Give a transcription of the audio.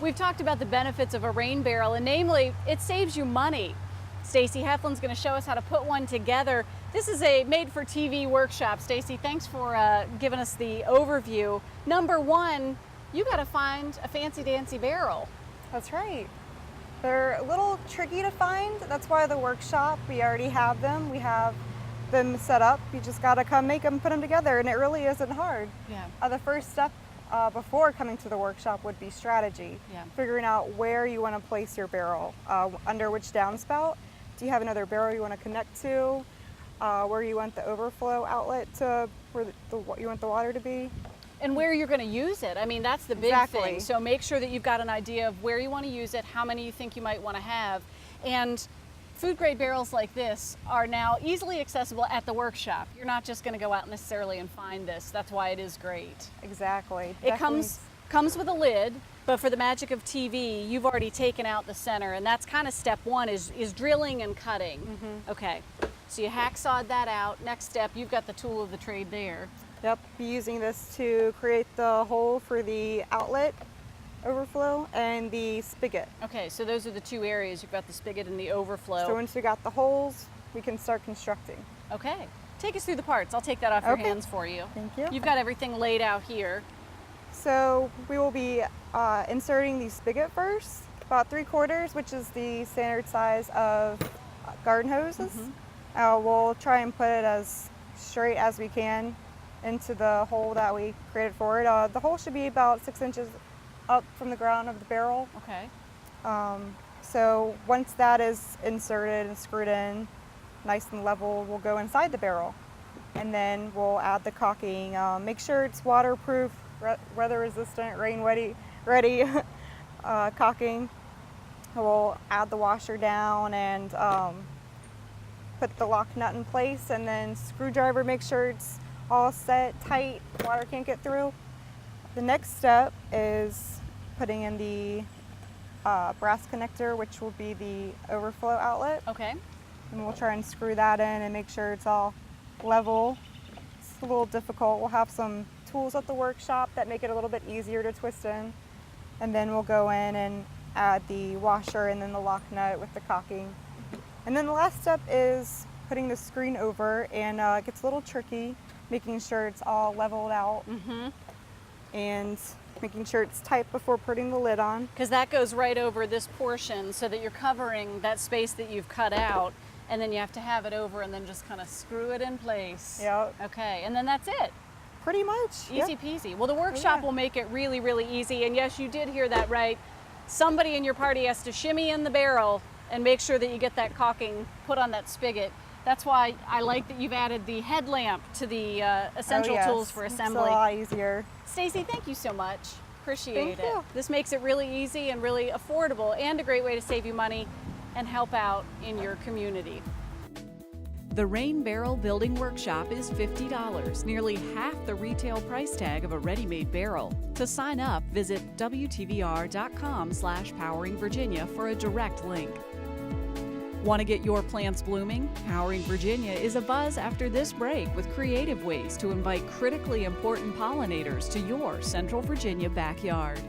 We've talked about the benefits of a rain barrel, and namely, it saves you money. Stacy Heflin's going to show us how to put one together. This is a made-for-TV workshop. Stacy, thanks for giving us the overview. Number one, you got to find a fancy-dancy barrel. That's right. They're a little tricky to find. That's why the workshop, we already have them. We have them set up. You just got to come make them, put them together, and it really isn't hard. Yeah. The first step before coming to the workshop would be strategy. Yeah. Figuring out where you want to place your barrel, under which downspout. Do you have another barrel you want to connect to? Where you want the overflow outlet to, where you want the water to be? And where you're going to use it. I mean, that's the big thing. So make sure that you've got an idea of where you want to use it, how many you think you might want to have. And food grade barrels like this are now easily accessible at the workshop. You're not just going to go out necessarily and find this. That's why it is great. Exactly. It comes with a lid, but for the magic of TV, you've already taken out the center, and that's kind of step one is drilling and cutting. Mm-hmm. Okay, so you hacksawed that out. Next step, you've got the tool of the trade there. Yep, be using this to create the hole for the outlet overflow and the spigot. Okay, so those are the two areas. You've got the spigot and the overflow. So once we got the holes, we can start constructing. Okay, take us through the parts. I'll take that off your hands for you. Thank you. You've got everything laid out here. So we will be inserting the spigot first, about 3/4, which is the standard size of garden hoses. Mm-hmm. We'll try and put it as straight as we can into the hole that we created for it. The hole should be about 6 inches up from the ground of the barrel. Okay. So once that is inserted and screwed in, nice and level, we'll go inside the barrel. And then we'll add the caulking. Make sure it's waterproof, weather resistant, rain ready caulking. We'll add the washer down and put the lock nut in place, and then screwdriver, make sure it's all set tight, water can't get through. The next step is putting in the brass connector, which will be the overflow outlet. Okay. And we'll try and screw that in and make sure it's all level. It's a little difficult. We'll have some tools at the workshop that make it a little bit easier to twist in. And then we'll go in and add the washer and then the lock nut with the caulking. And then the last step is putting the screen over, and it gets a little tricky, making sure it's all leveled out. Mm-hmm. And making sure it's tight before putting the lid on. Because that goes right over this portion so that you're covering that space that you've cut out, and then you have to have it over and then just kind of screw it in place. Yep. Okay, and then that's it. Pretty much. Easy Yep. peasy. Well, the workshop will make it really, really easy. And yes, you did hear that right. Somebody in your party has to shimmy in the barrel and make sure that you get that caulking put on that spigot. That's why I like that you've added the headlamp to the essential tools for assembly. It's a lot easier. Stacy, thank you so much. Appreciate Thank it. you. This makes it really easy and really affordable, and a great way to save you money and help out in your community. The Rain Barrel Building Workshop is $50, nearly half the retail price tag of a ready-made barrel. To sign up, visit WTVR.com/PoweringVirginia for a direct link. Want to get your plants blooming? Powering Virginia is abuzz after this break with creative ways to invite critically important pollinators to your Central Virginia backyard.